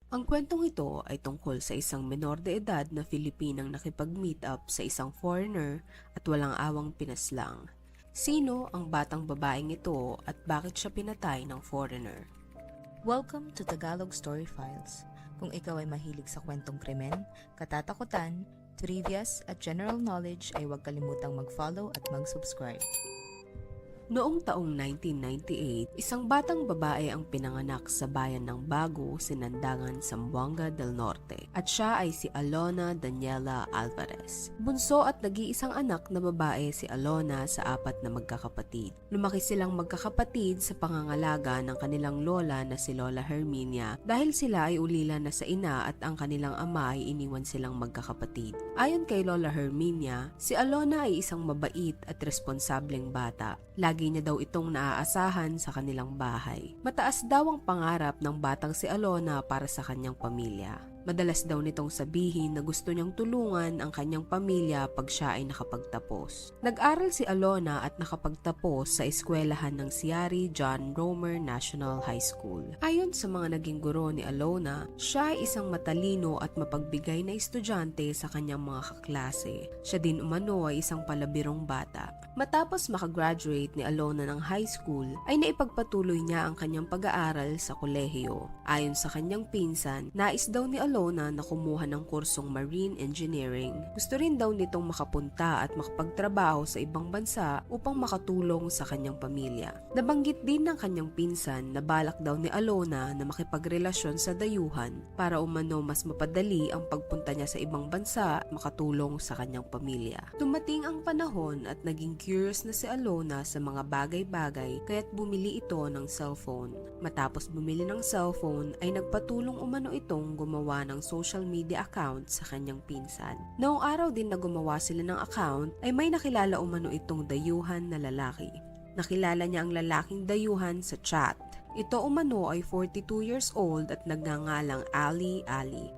Ang kwentong ito ay tungkol sa isang menor de edad na Filipinang nakipag-meet up sa isang foreigner at walang awang pinaslang. Sino ang batang babaeng ito at bakit siya pinatay ng foreigner? Welcome to Tagalog Story Files. Kung ikaw ay mahilig sa kwentong krimen, katatakutan, trivias at general knowledge ay huwag kalimutang mag-follow at mag-subscribe. Noong taong 1998, isang batang babae ang pinanganak sa bayan ng Bago, Sinandangan, Zamboanga del Norte at siya ay si Alona Daniela Alvarez. Bunso at nag-iisang anak na babae si Alona sa apat na magkakapatid. Lumaki silang magkakapatid sa pangangalaga ng kanilang lola na si Lola Herminia dahil sila ay ulila na sa ina at ang kanilang ama ay iniwan silang magkakapatid. Ayon kay Lola Herminia, si Alona ay isang mabait at responsableng bata. Lagi niya daw itong naaasahan sa kanilang bahay. Mataas daw ang pangarap ng batang si Alona para sa kanyang pamilya. Madalas daw nitong sabihin na gusto niyang tulungan ang kanyang pamilya pag siya ay nakapagtapos. Nag-aral si Alona at nakapagtapos sa eskwelahan ng Ciary John Romer National High School. Ayon sa mga naging guro ni Alona, siya ay isang matalino at mapagbigay na estudyante sa kanyang mga kaklase. Siya din umano ay isang palabirong bata. Matapos makagraduate ni Alona ng high school, ay naipagpatuloy niya ang kanyang pag-aaral sa kolehiyo. Ayon sa kanyang pinsan, nais daw ni Alona na kumuha ng kursong marine engineering. Gusto rin daw nitong makapunta at makapagtrabaho sa ibang bansa upang makatulong sa kanyang pamilya. Nabanggit din ng kanyang pinsan na balak daw ni Alona na makipagrelasyon sa dayuhan para umano mas mapadali ang pagpunta niya sa ibang bansa at makatulong sa kanyang pamilya. Dumating ang panahon at naging curious na si Alona sa mga bagay-bagay kaya't bumili ito ng cellphone. Matapos bumili ng cellphone ay nagpatulong umano itong gumawa ng social media account sa kanyang pinsan. Noong araw din na gumawa sila ng account ay may nakilala umano itong dayuhan na lalaki. Nakilala niya ang lalaking dayuhan sa chat. Ito umano ay 42 years old at nagngangalang Ali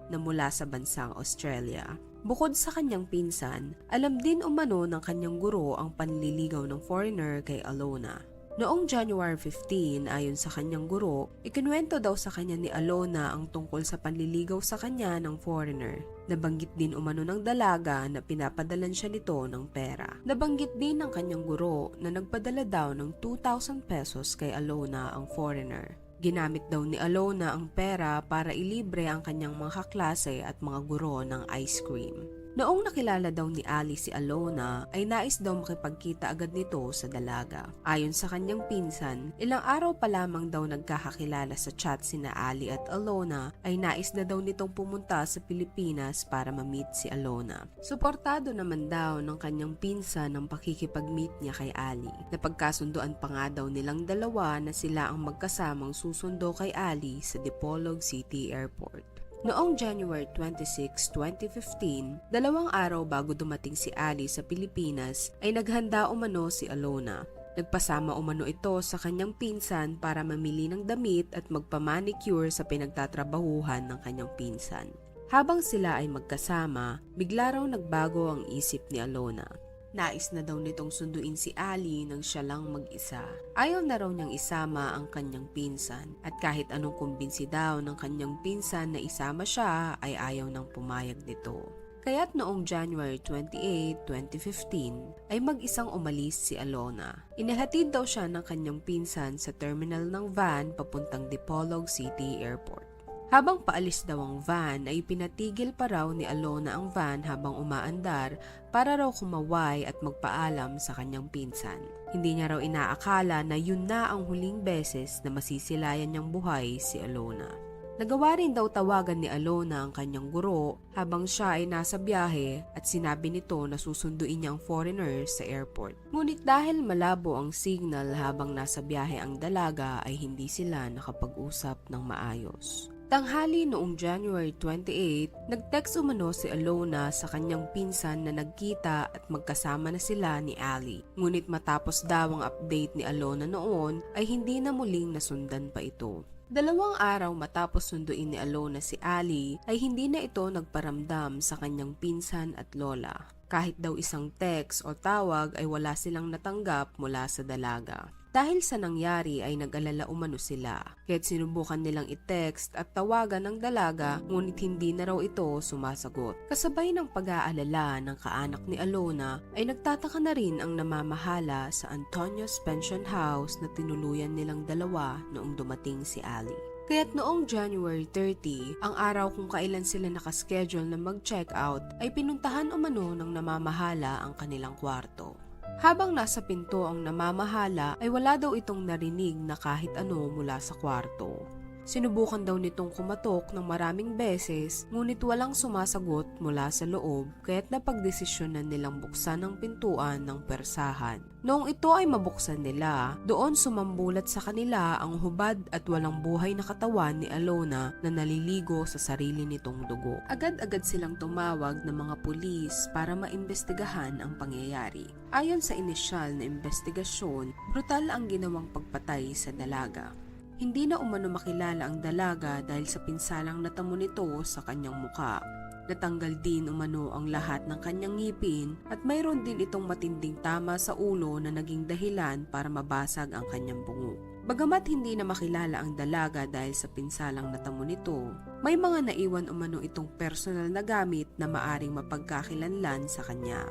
na mula sa bansang Australia. Bukod sa kanyang pinsan, alam din umano ng kanyang guro ang panliligaw ng foreigner kay Alona. Noong January 15, ayon sa kanyang guro, ikinuwento daw sa kanya ni Alona ang tungkol sa panliligaw sa kanya ng foreigner. Nabanggit din umano ng dalaga na pinapadalan siya nito ng pera. Nabanggit din ng kanyang guro na nagpadala daw ng 2,000 pesos kay Alona ang foreigner. Ginamit daw ni Alona ang pera para ilibre ang kanyang mga kaklase at mga guro ng ice cream. Noong nakilala daw ni Ali si Alona, ay nais daw makipagkita agad nito sa dalaga. Ayon sa kanyang pinsan, ilang araw pa lamang daw nagkakakilala sa chat sina Ali at Alona, ay nais na daw nitong pumunta sa Pilipinas para ma-meet si Alona. Suportado naman daw ng kanyang pinsan ang pakikipag-meet niya kay Ali. Napagkasunduan pa nga daw nilang dalawa na sila ang magkasamang susundo kay Ali sa Dipolog City Airport. Noong January 26, 2015, 2 araw bago dumating si Ali sa Pilipinas, ay naghanda umano si Alona. Nagpasama umano ito sa kanyang pinsan para mamili ng damit at magpamanicure sa pinagtatrabahuhan ng kanyang pinsan. Habang sila ay magkasama, bigla raw nagbago ang isip ni Alona. Nais na daw nitong sunduin si Ali nang siya lang mag-isa. Ayaw na raw niyang isama ang kanyang pinsan at kahit anong kumbinsi daw ng kanyang pinsan na isama siya ay ayaw nang pumayag nito. Kaya't noong January 28, 2015 ay mag-isang umalis si Alona. Inihatid daw siya ng kanyang pinsan sa terminal ng van papuntang Dipolog City Airport. Habang paalis daw ang van ay pinatigil pa raw ni Alona ang van habang umaandar para raw kumaway at magpaalam sa kanyang pinsan. Hindi niya raw inaakala na yun na ang huling beses na masisilayan niyang buhay si Alona. Nagawa rin daw tawagan ni Alona ang kanyang guro habang siya ay nasa biyahe at sinabi nito na susunduin niya ang foreigner sa airport. Ngunit dahil malabo ang signal habang nasa biyahe ang dalaga ay hindi sila nakapag-usap ng maayos. Tanghali noong January 28, nag-text umano si Alona sa kanyang pinsan na nagkita at magkasama na sila ni Ali. Ngunit matapos daw ang update ni Alona noon ay hindi na muling nasundan pa ito. 2 araw matapos sunduin ni Alona si Ali ay hindi na ito nagparamdam sa kanyang pinsan at lola. Kahit daw isang text o tawag ay wala silang natanggap mula sa dalaga. Dahil sa nangyari ay nag-alala umano sila, kaya't sinubukan nilang i-text at tawagan ng dalaga ngunit hindi na raw ito sumasagot. Kasabay ng pag-aalala ng kaanak ni Alona ay nagtataka na rin ang namamahala sa Antonio's Pension House na tinuluyan nilang dalawa noong dumating si Ali. Kaya't noong January 30, ang araw kung kailan sila nakaschedule na mag-check out ay pinuntahan umano ng namamahala ang kanilang kwarto. Habang nasa pinto ang namamahala ay wala daw itong narinig na kahit ano mula sa kwarto. Sinubukan daw nitong kumatok ng maraming beses ngunit walang sumasagot mula sa loob kaya't napagdesisyonan nilang buksan ang pintuan ng persahan. Noong ito ay mabuksan nila, doon sumambulat sa kanila ang hubad at walang buhay na katawan ni Alona na naliligo sa sarili nitong dugo. Agad-agad silang tumawag ng mga pulis para maimbestigahan ang pangyayari. Ayon sa inisyal na investigasyon, brutal ang ginawang pagpatay sa dalaga. Hindi na umano makilala ang dalaga dahil sa pinsalang natamo nito sa kanyang muka. Natanggal din umano ang lahat ng kanyang ngipin at mayroon din itong matinding tama sa ulo na naging dahilan para mabasag ang kanyang bungo. Bagamat hindi na makilala ang dalaga dahil sa pinsalang natamo nito, may mga naiwan umano itong personal na gamit na maaring mapagkakilanlan sa kanya.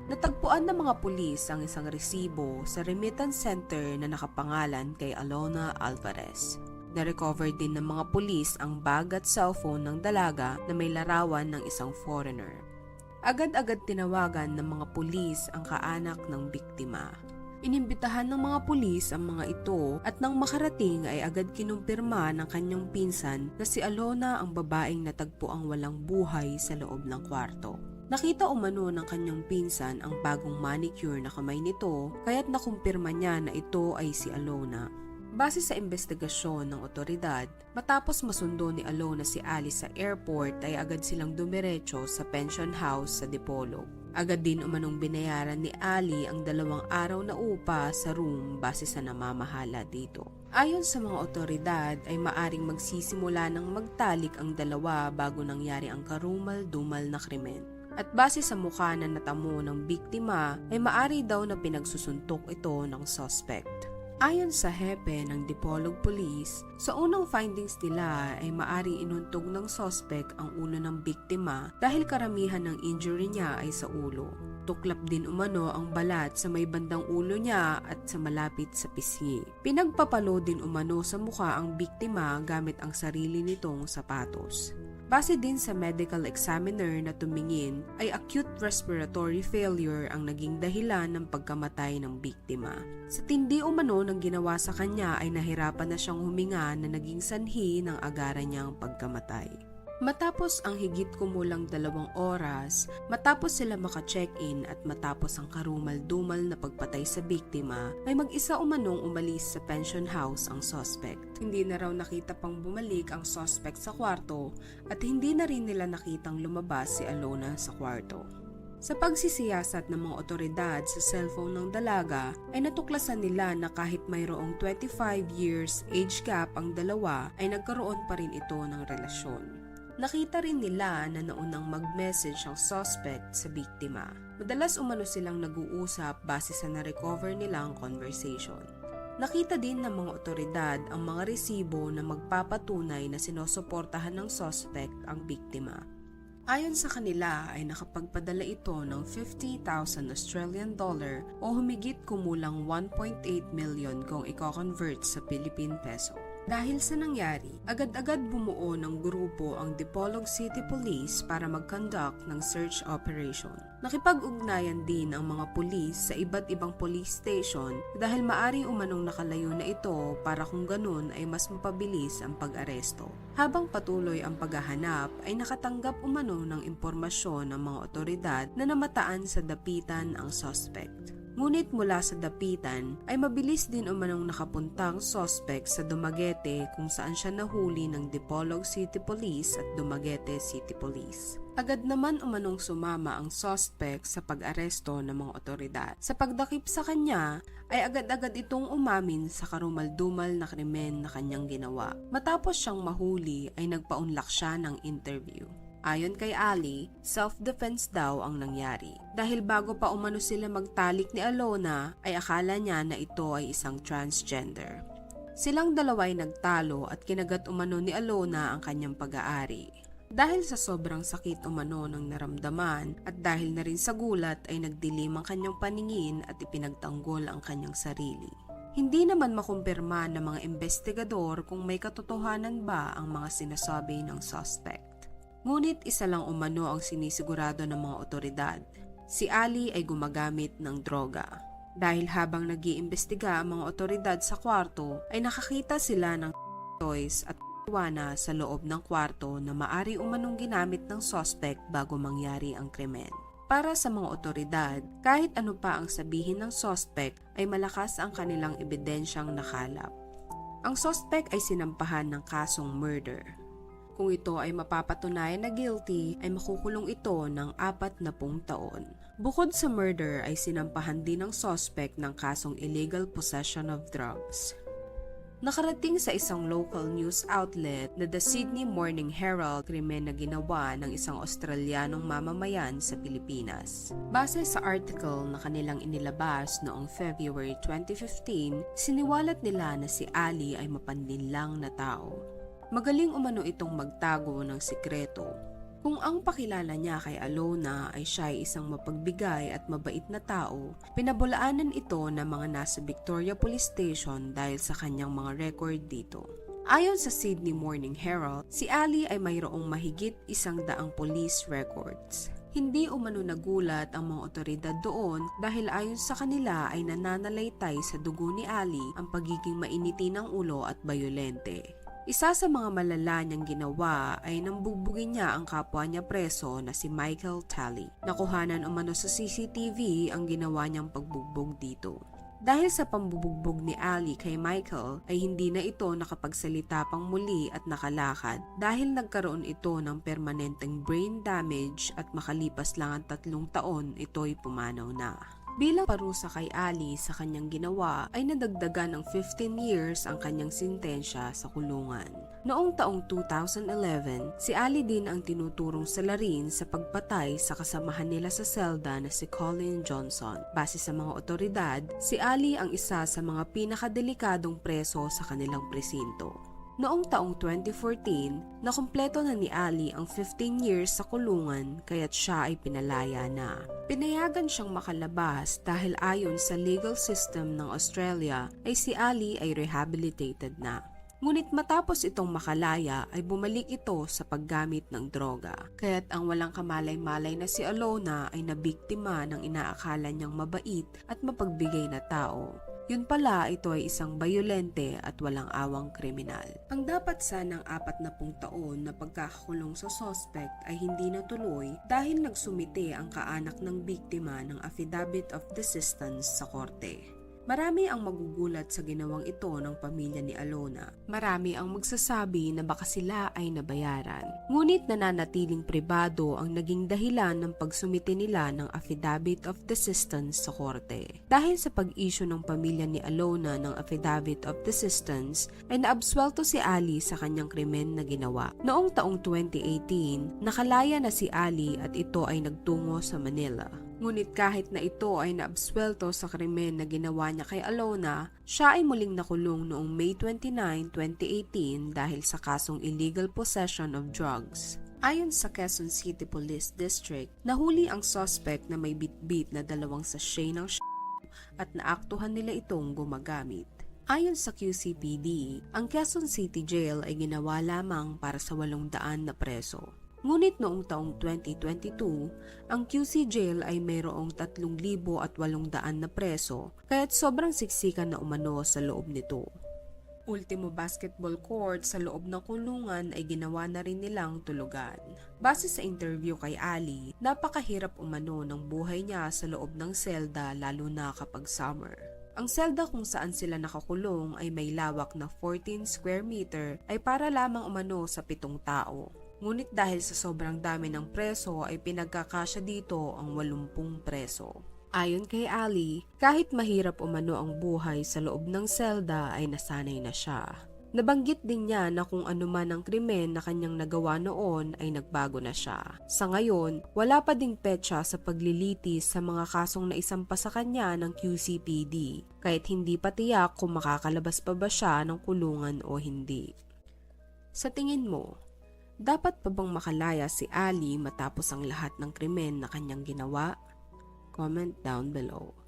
Natagpuan ng mga pulis ang isang resibo sa remittance center na nakapangalan kay Alona Alvarez. Na-recover din ng mga pulis ang bag at cellphone ng dalaga na may larawan ng isang foreigner. Agad-agad tinawagan ng mga pulis ang kaanak ng biktima. Inimbitahan ng mga pulis ang mga ito at nang makarating ay agad kinumpirma ng kanyang pinsan na si Alona ang babaeng natagpo ang walang buhay sa loob ng kwarto. Nakita umano ng kanyang pinsan ang bagong manicure na kamay nito kaya't nakumpirma niya na ito ay si Alona. Base sa investigasyon ng otoridad, matapos masundo ni Alona si Ali sa airport ay agad silang dumiretso sa pension house sa Dipolog. Agad din umanong binayaran ni Ali ang 2 araw na upa sa room base sa namamahala dito. Ayon sa mga otoridad ay maaring magsisimula ng magtalik ang dalawa bago nangyari ang karumal-dumal na krimen. At base sa mukha na natamo ng biktima ay maari daw na pinagsusuntok ito ng suspect. Ayon sa hepe ng Dipolog Police, sa unang findings nila ay maaring inuntog ng suspect ang ulo ng biktima dahil karamihan ng injury niya ay sa ulo. Tuklap din umano ang balat sa may bandang ulo niya at sa malapit sa pisngi. Pinagpapalo din umano sa mukha ang biktima gamit ang sarili nitong sapatos. Base din sa medical examiner na tumingin ay acute respiratory failure ang naging dahilan ng pagkamatay ng biktima. Sa tindi umano ng ginawa sa kanya ay nahirapan na siyang huminga na naging sanhi ng agaran niyang pagkamatay. Matapos ang higit kumulang 2 oras, matapos sila maka-check-in at matapos ang karumal-dumal na pagpatay sa biktima, ay mag-isa umanong umalis sa pension house ang suspect. Hindi na raw nakita pang bumalik ang suspect sa kwarto at hindi na rin nila nakitang lumabas si Alona sa kwarto. Sa pagsisiyasat ng mga otoridad sa cellphone ng dalaga, ay natuklasan nila na kahit mayroong 25 years age gap ang dalawa, ay nagkaroon pa rin ito ng relasyon. Nakita rin nila na naunang mag-message ang suspect sa biktima. Madalas umano silang nag-uusap base sa na-recover nilang conversation. Nakita din ng mga otoridad ang mga resibo na magpapatunay na sinusuportahan ng suspect ang biktima. Ayon sa kanila ay nakapagpadala ito ng 50,000 Australian dollar o humigit kumulang 1.8 million kung i-convert sa Philippine peso. Dahil sa nangyari, agad-agad bumuo ng grupo ang Dipolog City Police para mag-conduct ng search operation. Nakipag-ugnayan din ang mga pulis sa iba't ibang police station dahil maari umanong nakalayo na ito para kung ganun ay mas mapabilis ang pag-aresto. Habang patuloy ang paghahanap ay nakatanggap umano ng impormasyon ng mga otoridad na namataan sa dapitan ang suspect. Ngunit mula sa dapitan ay mabilis din umanong nakapuntang suspect sa Dumaguete kung saan siya nahuli ng Dipolog City Police at Dumaguete City Police. Agad naman umanong sumama ang suspect sa pag-aresto ng mga otoridad. Sa pagdakip sa kanya ay agad-agad itong umamin sa karumal-dumal na krimen na kanyang ginawa. Matapos siyang mahuli ay nagpaunlak siya ng interview. Ayon kay Ali, self-defense daw ang nangyari. Dahil bago pa umano sila magtalik ni Alona, ay akala niya na ito ay isang transgender. Silang dalawa ay nagtalo at kinagat umano ni Alona ang kanyang pag-aari. Dahil sa sobrang sakit umano ng naramdaman at dahil na rin sa gulat ay nagdilim ang kanyang paningin at ipinagtanggol ang kanyang sarili. Hindi naman makumpirma ng mga investigador kung may katotohanan ba ang mga sinasabi ng suspect. Ngunit isa lang umano ang sinisigurado ng mga otoridad. Si Ali ay gumagamit ng droga. Dahil habang nag-iimbestiga ang mga otoridad sa kwarto, ay nakakita sila ng toys at marijuana sa loob ng kwarto na maari umanong ginamit ng suspect bago mangyari ang krimen. Para sa mga otoridad, kahit ano pa ang sabihin ng suspect ay malakas ang kanilang ebidensyang nakalap. Ang suspect ay sinampahan ng kasong murder. Kung ito ay mapapatunayan na guilty, ay makukulong ito ng 40 taon. Bukod sa murder ay sinampahan din ng suspect ng kasong illegal possession of drugs. Nakarating sa isang local news outlet na The Sydney Morning Herald krimen na ginawa ng isang Australianong mamamayan sa Pilipinas. Base sa article na kanilang inilabas noong February 2015, siniwalat nila na si Ali ay mapanlinlang na tao. Magaling umano itong magtago ng sikreto. Kung ang pakilala niya kay Alona ay siya ay isang mapagbigay at mabait na tao, pinabulaanan ito ng mga nasa Victoria Police Station dahil sa kanyang mga record dito. Ayon sa Sydney Morning Herald, si Ali ay mayroong mahigit 100 police records. Hindi umano nagulat ang mga otoridad doon dahil ayon sa kanila ay nananalaytay sa dugo ni Ali ang pagiging mainiti ng ulo at bayolente. Isa sa mga malala niyang ginawa ay nambubugin niya ang kapwa niya preso na si Michael Talley. Nakuhanan umano sa CCTV ang ginawa niyang pagbugbog dito. Dahil sa pambubugbog ni Ali kay Michael ay hindi na ito nakapagsalita pang muli at nakalakad dahil nagkaroon ito ng permanenteng brain damage at makalipas lang ang 3 taon ito'y pumanaw na. Bilang parusa kay Ali sa kanyang ginawa ay nadagdagan ng 15 years ang kanyang sintensya sa kulungan. Noong taong 2011, si Ali din ang tinuturong salarin sa pagpatay sa kasamahan nila sa selda na si Colin Johnson. Base sa mga otoridad, si Ali ang isa sa mga pinakadelikadong preso sa kanilang presinto. Noong taong 2014, nakumpleto na ni Ali ang 15 years sa kulungan kaya't siya ay pinalaya na. Pinayagan siyang makalabas dahil ayon sa legal system ng Australia ay si Ali ay rehabilitated na. Ngunit matapos itong makalaya ay bumalik ito sa paggamit ng droga. Kaya't ang walang kamalay-malay na si Alona ay nabiktima ng inaakala niyang mabait at mapagbigay na tao. Yun pala, ito ay isang bayolente at walang awang kriminal. Ang dapat sanang 40 taon na pagkakakulong sa suspect ay hindi natuloy dahil nagsumite ang kaanak ng biktima ng affidavit of desistance sa korte. Marami ang magugulat sa ginawang ito ng pamilya ni Alona. Marami ang magsasabi na baka sila ay nabayaran. Ngunit nananatiling pribado ang naging dahilan ng pagsumite nila ng affidavit of desistance sa korte. Dahil sa pag-issue ng pamilya ni Alona ng affidavit of desistance, ay naabsuelto si Ali sa kanyang krimen na ginawa. Noong taong 2018, nakalaya na si Ali at ito ay nagtungo sa Manila. Ngunit kahit na ito ay naabsuelto sa krimen na ginawa niya kay Alona, siya ay muling nakulong noong May 29, 2018 dahil sa kasong illegal possession of drugs. Ayon sa Quezon City Police District, nahuli ang suspect na may bitbit na 2 sachet ng at naaktuhan nila itong gumagamit. Ayon sa QCPD, ang Quezon City Jail ay ginawa lamang para sa 800 na preso. Ngunit noong taong 2022, ang QC Jail ay mayroong 3,800 na preso, kaya't sobrang siksikan na umano sa loob nito. Ultimo basketball court sa loob ng kulungan ay ginawa na rin nilang tulugan. Base sa interview kay Ali, napakahirap umano ng buhay niya sa loob ng selda lalo na kapag summer. Ang selda kung saan sila nakakulong ay may lawak na 14 square meter ay para lamang umano sa 7 tao. Ngunit dahil sa sobrang dami ng preso ay pinagkakasya dito ang 80 preso. Ayon kay Ali, kahit mahirap umano ang buhay sa loob ng selda ay nasanay na siya. Nabanggit din niya na kung ano man ang krimen na kanyang nagawa noon ay nagbago na siya. Sa ngayon, wala pa ding petsa sa paglilitis sa mga kasong naisampa sa kanya ng QCPD, kahit hindi pa tiyak kung makakalabas pa ba siya ng kulungan o hindi. Sa tingin mo, dapat pa bang makalaya si Ali matapos ang lahat ng krimen na kanyang ginawa? Comment down below.